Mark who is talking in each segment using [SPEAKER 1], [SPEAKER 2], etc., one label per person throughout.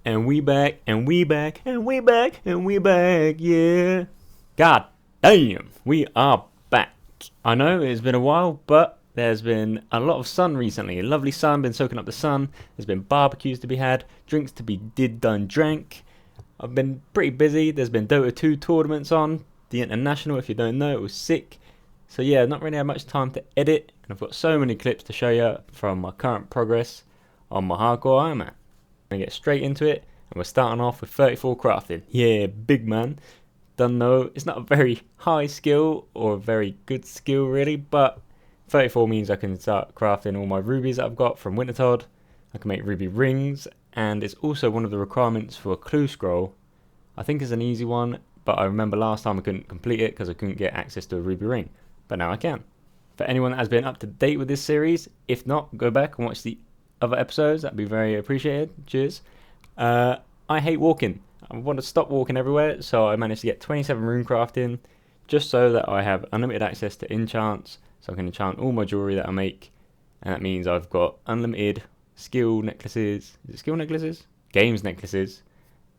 [SPEAKER 1] And we back, and we back, and we back, and we back, yeah. God damn, we are back. I know it's been a while, but there's been a lot of sun recently. A lovely sun, been soaking up the sun. There's been barbecues to be had, drinks to be drank. I've been pretty busy. There's been Dota 2 tournaments on. The International, if you don't know, it was sick. So yeah, not really had much time to edit. And I've got so many clips to show you from my current progress on my hardcore Iron Man. I'm going to get straight into it, and we're starting off with 34 crafting. Yeah, big man. Don't know, it's not a very high skill or a very good skill really, but 34 means I can start crafting all my rubies that I've got from Wintertodt. I can make ruby rings, and it's also one of the requirements for a clue scroll. I think it's an easy one, but I remember last time I couldn't complete it because I couldn't get access to a ruby ring, but now I can. For anyone that has been up to date with this series, if not, go back and watch the other episodes, that'd be very appreciated. Cheers. I hate walking. I want to stop walking everywhere, so I managed to get 27 runecrafting just so that I have unlimited access to enchants, so I can enchant all my jewelry that I make, and that means I've got unlimited skill necklaces, is it skill necklaces? Games necklaces,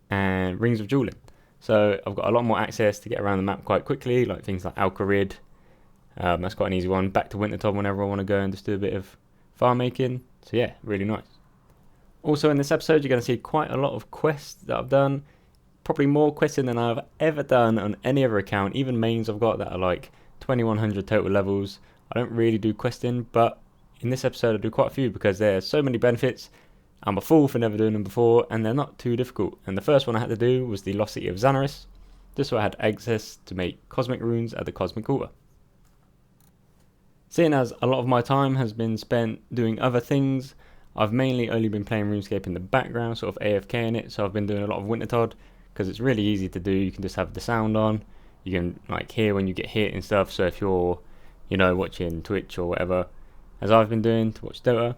[SPEAKER 1] and rings of jewelling. So I've got a lot more access to get around the map quite quickly, like things like Alcarid. That's quite an easy one. Back to Wintertodt whenever I want to go and just do a bit of Firemaking. So yeah, really nice. Also in this episode you're going to see quite a lot of quests that I've done. Probably more questing than I've ever done on any other account. Even mains I've got that are like 2100 total levels. I don't really do questing, but in this episode I do quite a few because there's so many benefits. I'm a fool for never doing them before, and they're not too difficult. And the first one I had to do was the Lost City of Xanaris. Just so I had access to make cosmic runes at the Cosmic Altar. Seeing as a lot of my time has been spent doing other things, I've mainly only been playing RuneScape in the background, sort of AFK in it, so I've been doing a lot of Wintertodt because it's really easy to do. You can just have the sound on, you can like hear when you get hit and stuff, so if you're, you know, watching Twitch or whatever, as I've been doing to watch Dota,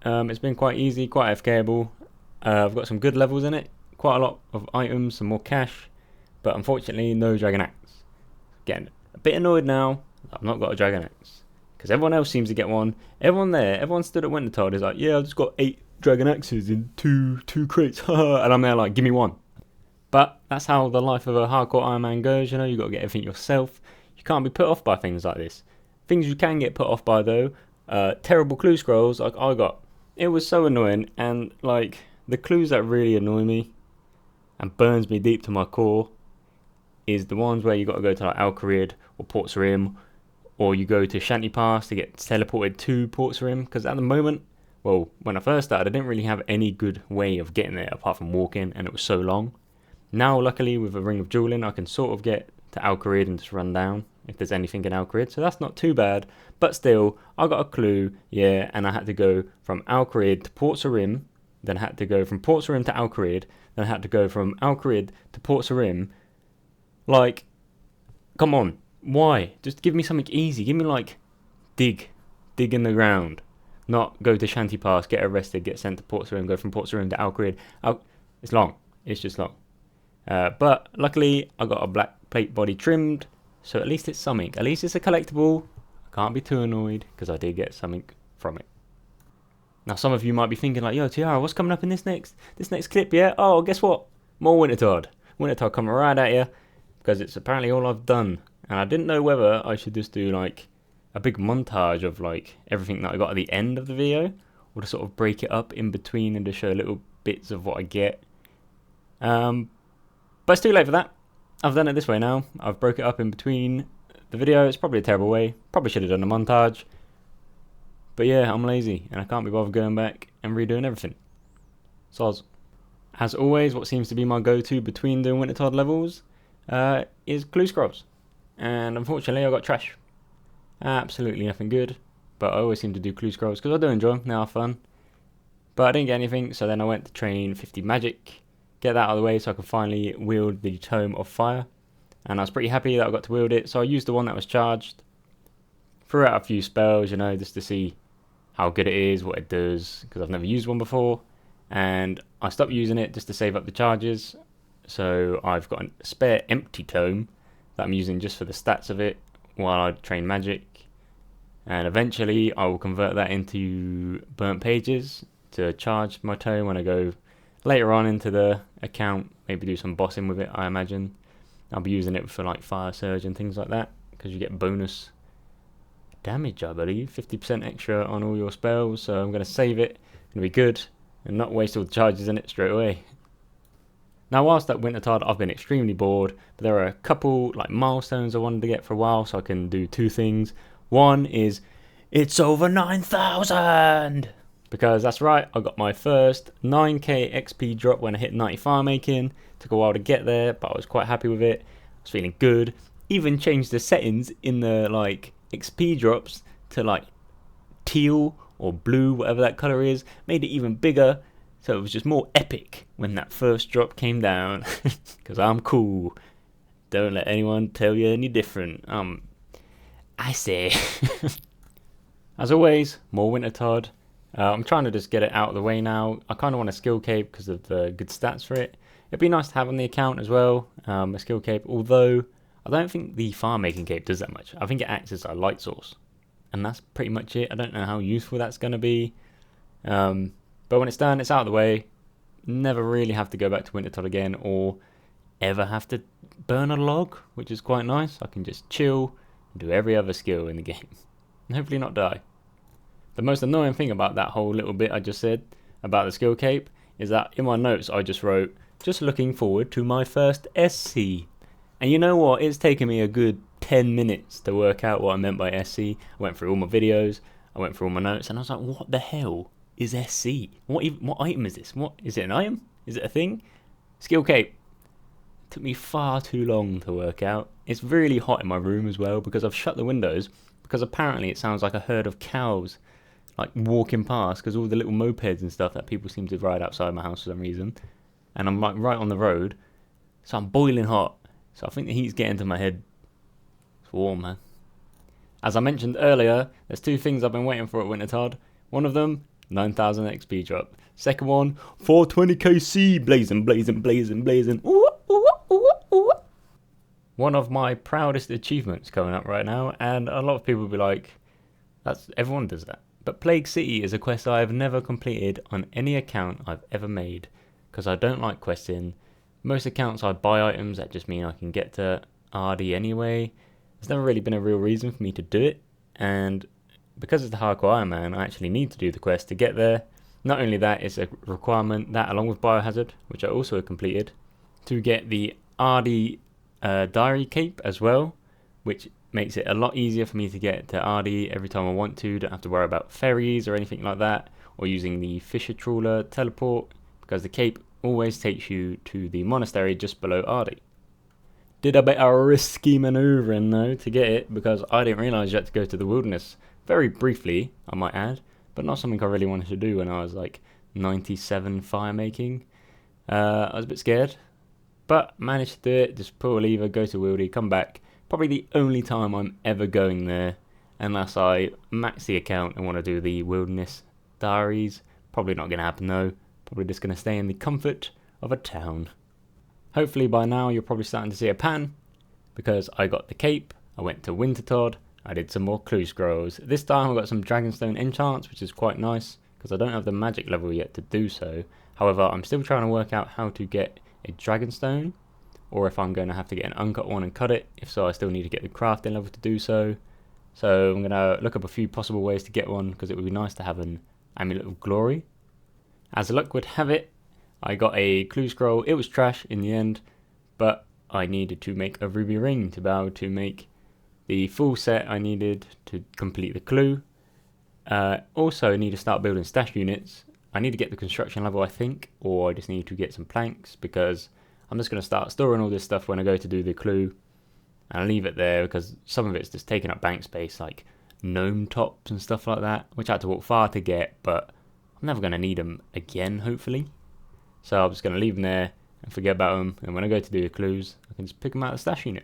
[SPEAKER 1] it's been quite easy, quite AFKable. I've got some good levels in it, quite a lot of items, some more cash, but unfortunately no Dragon Axe. Getting a bit annoyed now, I've not got a Dragon Axe. Because everyone else seems to get one. Everyone stood at Wintertodt is like, yeah, I've just got 8 Dragon Axes in two crates. And I'm there like, give me one. But that's how the life of a hardcore Iron Man goes, you know, you got to get everything yourself. You can't be put off by things like this. Things you can get put off by though, terrible clue scrolls like I got. It was so annoying, and like the clues that really annoy me and burns me deep to my core is the ones where you got to go to like Alcarid or Port Sarim, or you go to Shanty Pass to get teleported to Port Sarim, because at the moment, well, when I first started, I didn't really have any good way of getting there apart from walking, and it was so long. Now, luckily, with a Ring of Jewelling, I can sort of get to Alcarid and just run down if there's anything in Alcarid, so that's not too bad. But still, I got a clue, yeah, and I had to go from Alcarid to Port Sarim, then I had to go from Port Sarim to Alcarid, then I had to go from Alcarid to Port Sarim. Like, come on. Why? Just give me something easy. Give me like dig in the ground. Not go to Shanty Pass, get arrested, get sent to Port Sarim, go from Port Sarim to Alcarid. It's long. It's just long. But luckily I got a black plate body trimmed, so at least it's something. At least it's a collectible. I can't be too annoyed because I did get something from it. Now some of you might be thinking like, yo Tiara, what's coming up in this next clip? Yeah. Oh, guess what? More Wintertodt. Wintertodt coming right at you because it's apparently all I've done. And I didn't know whether I should just do like a big montage of like everything that I got at the end of the video, or to sort of break it up in between and to show little bits of what I get. But it's too late for that. I've done it this way now. I've broke it up in between the video. It's probably a terrible way. Probably should have done a montage. But yeah, I'm lazy and I can't be bothered going back and redoing everything. Soz. As always, what seems to be my go-to between doing Wintertodt levels is clue scrolls. And unfortunately I got trash. Absolutely nothing good. But I always seem to do clue scrolls because I do enjoy them, they are fun. But I didn't get anything, so then I went to train 50 magic, get that out of the way so I could finally wield the Tome of Fire. And I was pretty happy that I got to wield it, so I used the one that was charged. Threw out a few spells, you know, just to see how good it is, what it does, because I've never used one before. And I stopped using it just to save up the charges. So I've got a spare empty tome that I'm using just for the stats of it while I train magic, and eventually I will convert that into burnt pages to charge my tome when I go Later on into the account, maybe do some bossing with it, I imagine. I'll be using it for like fire surge and things like that, because you get bonus damage, I believe, 50% extra on all your spells. So I'm going to save it, going to be good, and not waste all the charges in it straight away. Now, whilst at Wintertodt, I've been extremely bored, but there are a couple like milestones I wanted to get for a while, so I can do two things. One is, it's over 9,000! Because that's right, I got my first 9k XP drop when I hit 90 Firemaking. Took a while to get there, but I was quite happy with it. I was feeling good. Even changed the settings in the like XP drops to like teal or blue, whatever that colour is. Made it even bigger, so it was just more epic when that first drop came down. Because I'm cool. Don't let anyone tell you any different. I say. As always, more Wintertodt. I'm trying to just get it out of the way now. I kind of want a skill cape because of the good stats for it. It'd be nice to have on the account as well, a skill cape, although I don't think the Firemaking cape does that much. I think it acts as a light source, and that's pretty much it. I don't know how useful that's going to be, but when it's done, it's out of the way. Never really have to go back to Wintertodt again, or ever have to burn a log, which is quite nice. I can just chill and do every other skill in the game, and hopefully not die. The most annoying thing about that whole little bit I just said about the skill cape is that in my notes I just wrote, just looking forward to my first SC. And you know what? It's taken me a good 10 minutes to work out what I meant by SC. I went through all my videos, I went through all my notes, and I was like, what the hell is SC? What item is this? What is it, an item? Is it a thing? Skill cape. It took me far too long to work out. It's really hot in my room as well because I've shut the windows, because apparently it sounds like a herd of cows like walking past, because all the little mopeds and stuff that people seem to ride outside my house for some reason, and I'm like right on the road, so I'm boiling hot. So I think the heat's getting to my head. It's warm, man. As I mentioned earlier, there's two things I've been waiting for at Wintertodt. One of them, 9,000 XP drop. Second one, 420kc, blazing, blazing, blazing, blazing. Ooh, ooh, ooh, ooh. One of my proudest achievements coming up right now, and a lot of people will be like, everyone does that. But Plague City is a quest I have never completed on any account I've ever made, because I don't like questing. Most accounts I buy items that just mean I can get to Ardy anyway. There's never really been a real reason for me to do it, and because it's the hardcore Iron Man, I actually need to do the quest to get there. Not only that, it's a requirement, that along with Biohazard, which I also completed, to get the Ardy diary cape as well, which makes it a lot easier for me to get to Ardy every time I want to. Don't have to worry about ferries or anything like that, or using the Fisher Trawler teleport, because the cape always takes you to the monastery just below Ardy. Did a bit of risky manoeuvring though to get it, because I didn't realise you had to go to the wilderness. Very briefly, I might add, but not something I really wanted to do when I was like 97 Firemaking. I was a bit scared, but managed to do it. Just pull a lever, go to Wildy, come back. Probably the only time I'm ever going there, unless I max the account and want to do the wilderness diaries. Probably not going to happen though. Probably just going to stay in the comfort of a town. Hopefully by now you're probably starting to see a pattern, because I got the cape, I went to Wintertodt, I did some more clue scrolls. This time I got some Dragonstone enchants, which is quite nice, because I don't have the magic level yet to do so. However, I'm still trying to work out how to get a Dragonstone, or if I'm going to have to get an uncut one and cut it. If so, I still need to get the crafting level to do so. So I'm going to look up a few possible ways to get one, because it would be nice to have an Amulet of Glory. As luck would have it, I got a clue scroll. It was trash in the end, but I needed to make a ruby ring to be able to make the full set I needed to complete the clue. Also, I need to start building stash units. I need to get the construction level, I think, or I just need to get some planks, because I'm just going to start storing all this stuff when I go to do the clue, and I'll leave it there because some of it's just taking up bank space, like gnome tops and stuff like that, which I had to walk far to get, but I'm never going to need them again, hopefully. So I'm just going to leave them there and forget about them, and when I go to do the clues, I can just pick them out of the stash unit.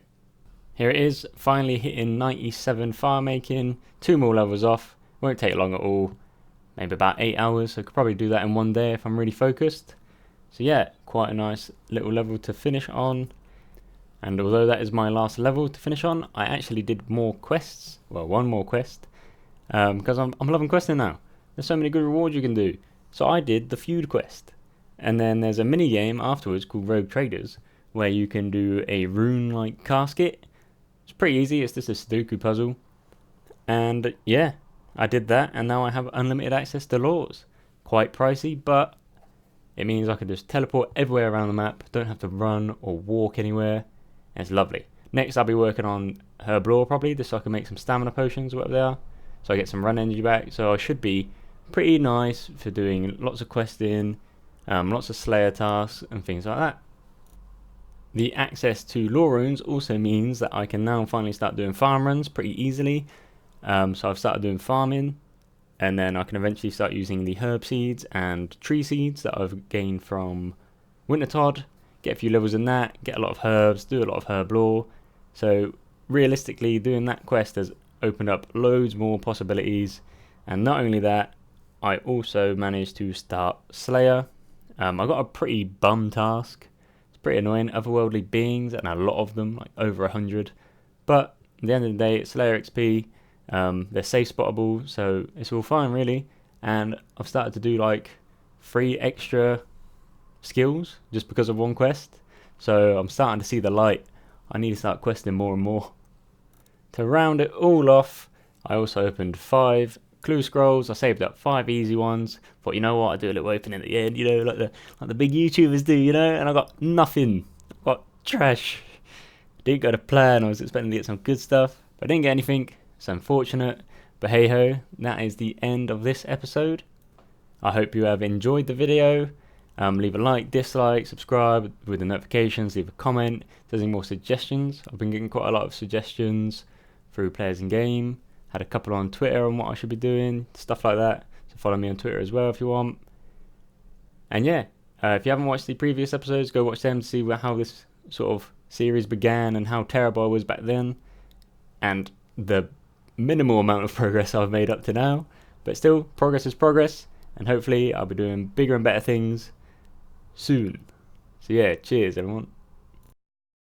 [SPEAKER 1] Here it is, finally hitting 97 Firemaking, 2 more levels off. Won't take long at all, maybe about 8 hours, so I could probably do that in one day if I'm really focused. So yeah, quite a nice little level to finish on. And although that is my last level to finish on, I actually did more quests. Well, one more quest, because I'm loving questing now. There's so many good rewards you can do. So I did the Feud quest. And then there's a mini game afterwards called Rogue Traders, where you can do a rune-like casket. It's pretty easy, it's just a Sudoku puzzle. And yeah, I did that, and now I have unlimited access to lores. Quite pricey, but it means I can just teleport everywhere around the map, don't have to run or walk anywhere, and it's lovely. Next I'll be working on herb lore probably, just so I can make some stamina potions or whatever they are, so I get some run energy back. So I should be pretty nice for doing lots of questing, lots of slayer tasks and things like that. The access to lore runes also means that I can now finally start doing farm runs pretty easily. So I've started doing farming, and then I can eventually start using the herb seeds and tree seeds that I've gained from Wintertodt, get a few levels in that, get a lot of herbs, do a lot of herb lore. So realistically, doing that quest has opened up loads more possibilities, and not only that, I also managed to start Slayer. I got a pretty bum task. It's pretty annoying, otherworldly beings, and a lot of them, like over 100. But at the end of the day, it's Slayer XP. They're safe spottable, so it's all fine really. And I've started to do like 3 extra skills just because of one quest. So I'm starting to see the light. I need to start questing more and more. To round it all off, I also opened 5 clue scrolls. I saved up 5 easy ones. Thought, you know what, I'll do a little open at the end, you know, like the big YouTubers do, you know. And I got nothing. I got trash. Didn't go to plan. I was expecting to get some good stuff, but I didn't get anything. It's unfortunate, but hey ho, that is the end of this episode. I hope you have enjoyed the video. Leave a like, dislike, subscribe with the notifications, leave a comment if there's any more suggestions. I've been getting quite a lot of suggestions through Players in Game. Had a couple on Twitter on what I should be doing, stuff like that. So follow me on Twitter as well if you want. And yeah, if you haven't watched the previous episodes, go watch them to see how this sort of series began and how terrible I was back then, and the minimal amount of progress I've made up to now. But still, progress is progress, and hopefully I'll be doing bigger and better things soon. So yeah, cheers everyone.